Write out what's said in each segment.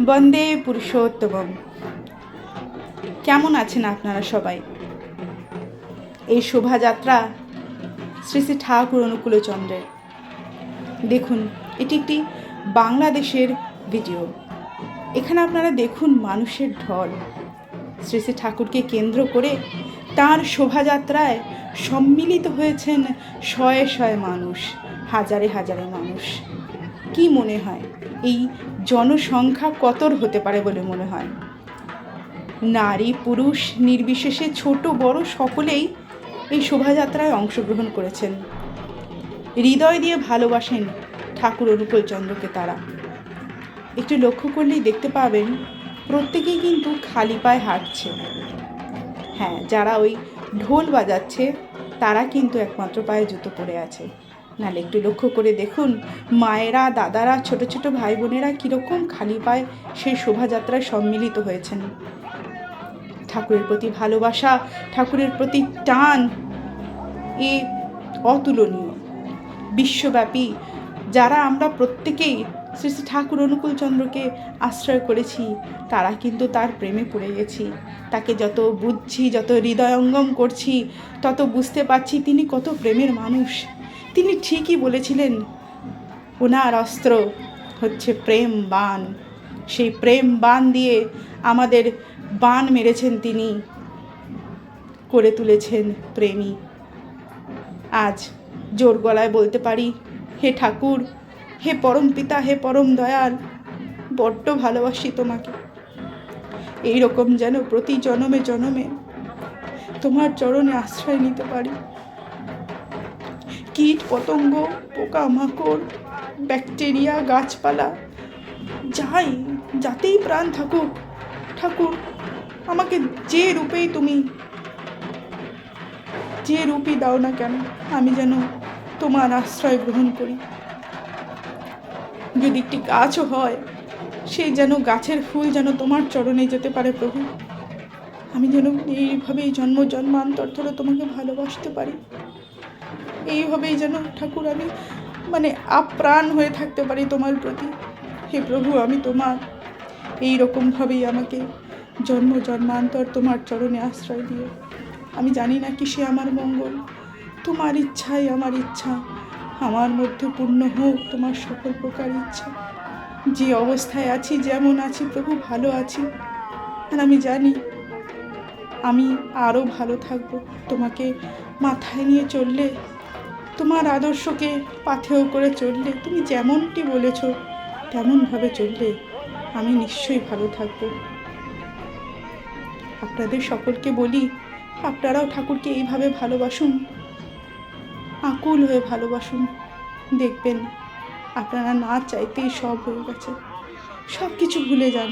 বন্দে পুরুষোত্তমম। কেমন আছেন আপনারা সবাই? এই শোভাযাত্রা শ্রী শ্রী ঠাকুর অনুকূলচন্দ্রের। দেখুন, এটি একটি বাংলাদেশের ভিডিও। এখানে আপনারা দেখুন মানুষের ঢল। শ্রী শ্রী ঠাকুরকে কেন্দ্র করে তার শোভাযাত্রায় সম্মিলিত হয়েছেন শয়ে শয়ে মানুষ, হাজারে হাজারে মানুষ। কি মনে হয় এই জনসংখ্যা কতর হতে পারে বলে মনে হয়? নারী পুরুষ নির্বিশেষে ছোট বড় সকলেই এই শোভাযাত্রায় অংশগ্রহণ করেছেন। হৃদয় দিয়ে ভালোবাসেন ঠাকুর অনুকূলচন্দ্রকে তারা। একটু লক্ষ্য করলেই দেখতে পাবেন প্রত্যেকেই কিন্তু খালি পায়ে হাঁটছে। হ্যাঁ, যারা ওই ঢোল বাজাচ্ছে তারা কিন্তু একমাত্র পায়ে জুতো পরে আছে। নাহলে একটু লক্ষ্য করে দেখুন, মায়েরা দাদারা ছোট ছোট ভাই বোনেরা কীরকম খালি পায়ে সেই শোভাযাত্রায় সম্মিলিত হয়েছেন। ঠাকুরের প্রতি ভালোবাসা, ঠাকুরের প্রতি টান এ অতুলনীয়। বিশ্বব্যাপী যারা আমরা প্রত্যেকেই শ্রী শ্রী ঠাকুর অনুকূলচন্দ্রকে আশ্রয় করেছি তারা কিন্তু তার প্রেমে পড়ে গেছি। তাকে যত বুঝছি, যত হৃদয়ঙ্গম করছি, তত বুঝতে পারছি তিনি কত প্রেমের মানুষ। তিনি ঠিকই বলেছিলেন, ওনার অস্ত্র হচ্ছে প্রেম বাণ। সেই প্রেম বাণ দিয়ে আমাদের বাণ মেরেছেন তিনি, করে তুলেছেন প্রেমী। আজ জোর গলায় বলতে পারি, হে ঠাকুর, হে পরম পিতা, হে পরম দয়াল, বড্ড ভালোবাসি তোমাকে। এইরকম যেন প্রতি জনমে জনমে তোমার চরণে আশ্রয় নিতে পারি। কীট পতঙ্গ, পোকামাকড়, ব্যাকটেরিয়া, গাছপালা যাই যাতেই প্রাণ থাকুক, ঠাকুর আমাকে যে রূপেই তুমি যে রূপই দাও না কেন, আমি যেন তোমার আশ্রয় গ্রহণ করি। যদি একটি গাছও হয়, সেই যেন গাছের ফুল যেন তোমার চরণে যেতে পারে প্রভু। আমি যেন এইভাবেই জন্ম জন্মান্তর ধরে তোমাকে ভালোবাসতে পারি। এইভাবেই যেন ঠাকুর আমি আপ্রাণ হয়ে থাকতে পারি তোমার প্রতি। হে প্রভু, আমি তোমার। এই রকমভাবেই আমাকে জন্ম জন্মান্তর তোমার চরণে আশ্রয় দিও। আমি জানি না কিসে আমার মঙ্গল, তোমার ইচ্ছাই আমার ইচ্ছা। আমার মধ্যে পূর্ণ হোক তোমার সকল প্রকার ইচ্ছা। যে অবস্থায় আছি, যেমন আছি প্রভু, ভালো আছি। আর আমি জানি আমি আরও ভালো থাকবো তোমাকে মাথায় নিয়ে চললে, তোমার আদর্শকে পাথেয় করে চললে, তুমি যেমনটি বলেছ তেমনভাবে চললে আমি নিশ্চয়ই ভালো থাকবো। আপনাদের সকলকে বলি, আপনারাও ঠাকুরকে এইভাবে ভালোবাসুন, আকুল হয়ে ভালোবাসুন। দেখবেন আপনারা না চাইতেই সব হয়ে গেছে। সব কিছু ভুলে যান।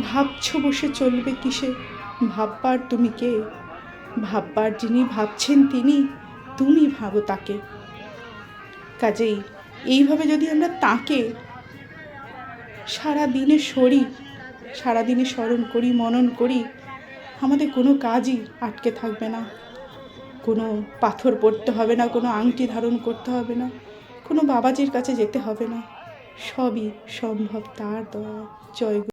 ভাবছো বসে চলবে কিসে, ভাববার তুমি কে? ভাববার যিনি ভাবছেন তিনি, তুমি ভাবো তাকে। কাজেই এইভাবে যদি আমরা তাকে সারাদিনে সারাদিনে স্মরণ করি, মনন করি, আমাদের কোনো কাজই আটকে থাকবে না। কোনো পাথর পড়তে হবে না, কোনো আংটি ধারণ করতে হবে না, কোনো বাবাজির কাছে যেতে হবে না। সবই সম্ভব তার দয়া। জয়।